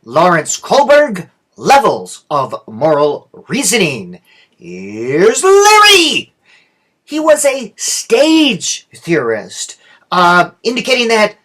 Lawrence Kohlberg, Levels of Moral Reasoning. Here's Larry! He was a stage theorist, indicating that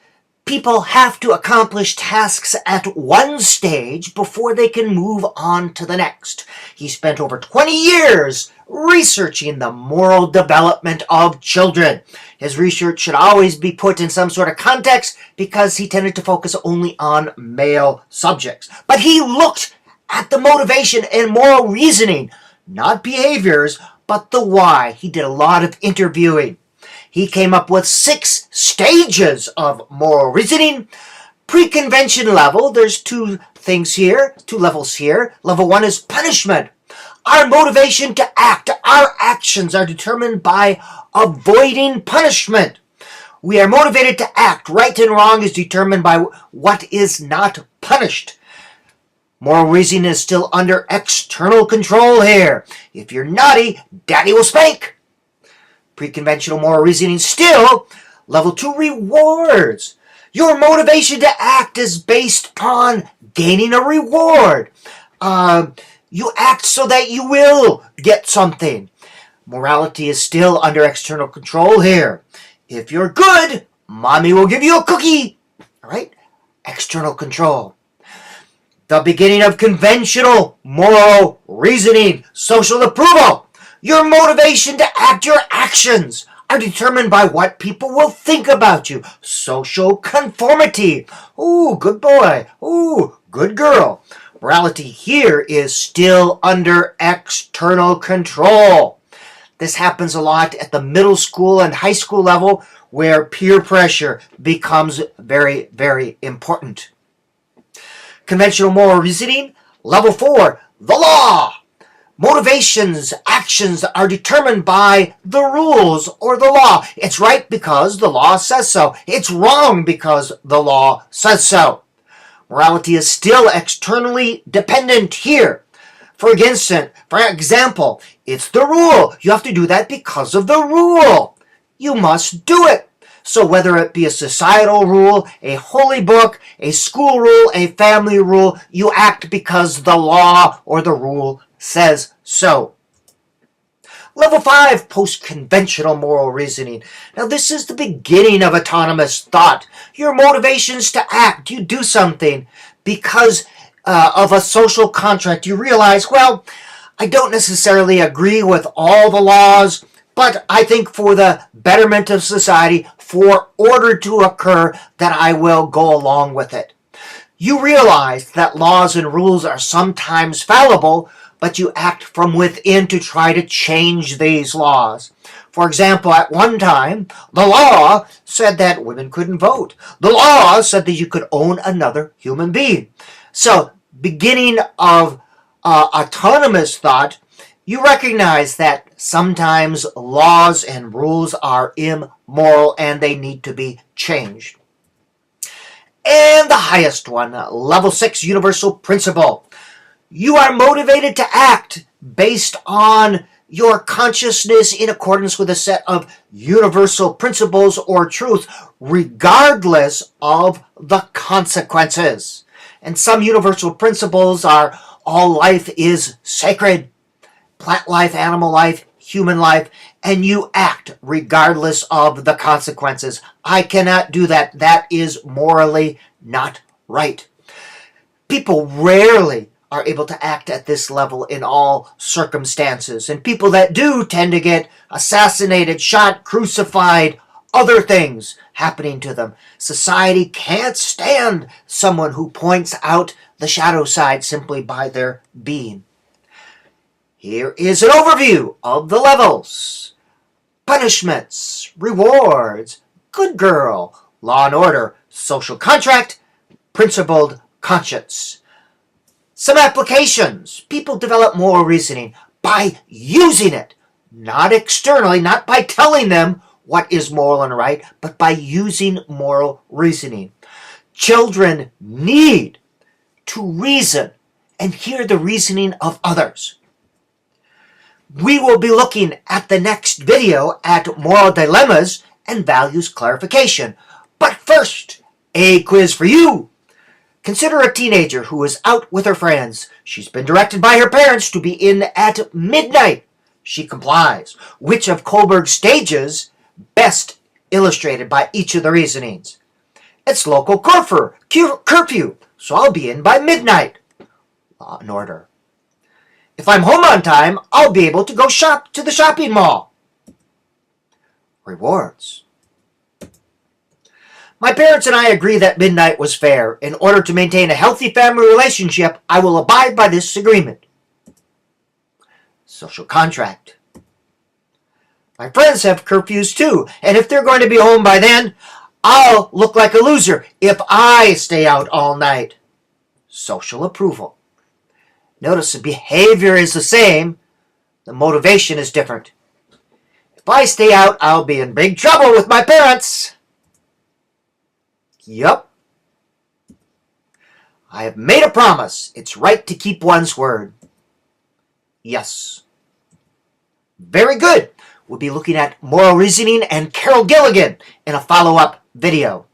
people have to accomplish tasks at one stage before they can move on to the next. He spent over 20 years researching the moral development of children. His research should always be put in some sort of context because he tended to focus only on male subjects. But he looked at the motivation and moral reasoning, not behaviors, but the why. He did a lot of interviewing. He came up with 6 stages of moral reasoning. Preconvention level, there's two levels here. Level 1 is punishment. Our motivation to act, our actions are determined by avoiding punishment. We are motivated to act. Right and wrong is determined by what is not punished. Moral reasoning is still under external control here. If you're naughty, daddy will spank. Preconventional moral reasoning still. Level 2, rewards. Your motivation to act is based on gaining a reward. You act so that you will get something. Morality is still under external control here. If you're good, mommy will give you a cookie. All right? External control. The beginning of conventional moral reasoning, social approval. Your motivation to act, your actions are determined by what people will think about you. Social conformity. Ooh, good boy. Ooh, good girl. Morality here is still under external control. This happens a lot at the middle school and high school level where peer pressure becomes very, very important. Conventional moral reasoning. Level 4, the law. Motivations, actions are determined by the rules or the law. It's right because the law says so. It's wrong because the law says so. Morality is still externally dependent here. For example, it's the rule. You have to do that because of the rule. You must do it. So whether it be a societal rule, a holy book, a school rule, a family rule, you act because the law or the rule says so. Level 5, postconventional moral reasoning. Now this is the beginning of autonomous thought. Your motivations to act, you do something because of a social contract. You realize, well, I don't necessarily agree with all the laws, but I think for the betterment of society, for order to occur, that I will go along with it. You realize that laws and rules are sometimes fallible, but you act from within to try to change these laws. For example, at one time, the law said that women couldn't vote. The law said that you could own another human being. So, beginning of autonomous thought, you recognize that sometimes laws and rules are immoral and they need to be changed. And the highest one, level 6, universal principle. You are motivated to act based on your consciousness in accordance with a set of universal principles or truth, regardless of the consequences. And some universal principles are all life is sacred, plant life, animal life, human life, and you act regardless of the consequences. I cannot do that. That is morally not right. People rarely are able to act at this level in all circumstances. And people that do tend to get assassinated, shot, crucified, other things happening to them. Society can't stand someone who points out the shadow side simply by their being. Here is an overview of the levels. Punishments, rewards, good girl, law and order, social contract, principled conscience. Some applications. People develop moral reasoning by using it, not externally, not by telling them what is moral and right, but by using moral reasoning. Children need to reason and hear the reasoning of others. We will be looking at the next video at moral dilemmas and values clarification. But first, a quiz for you. Consider a teenager who is out with her friends. She's been directed by her parents to be in at midnight. She complies. Which of Kohlberg's stages best illustrated by each of the reasonings? It's local curfew, so I'll be in by midnight. Law and order. If I'm home on time, I'll be able to go shop to the shopping mall. Rewards. My parents and I agree that midnight was fair. In order to maintain a healthy family relationship, I will abide by this agreement. Social contract. My friends have curfews too, and if they're going to be home by then, I'll look like a loser if I stay out all night. Social approval. Notice the behavior is the same, the motivation is different. If I stay out, I'll be in big trouble with my parents. Yup. I have made a promise. It's right to keep one's word. Yes. Very good. We'll be looking at moral reasoning and Carol Gilligan in a follow-up video.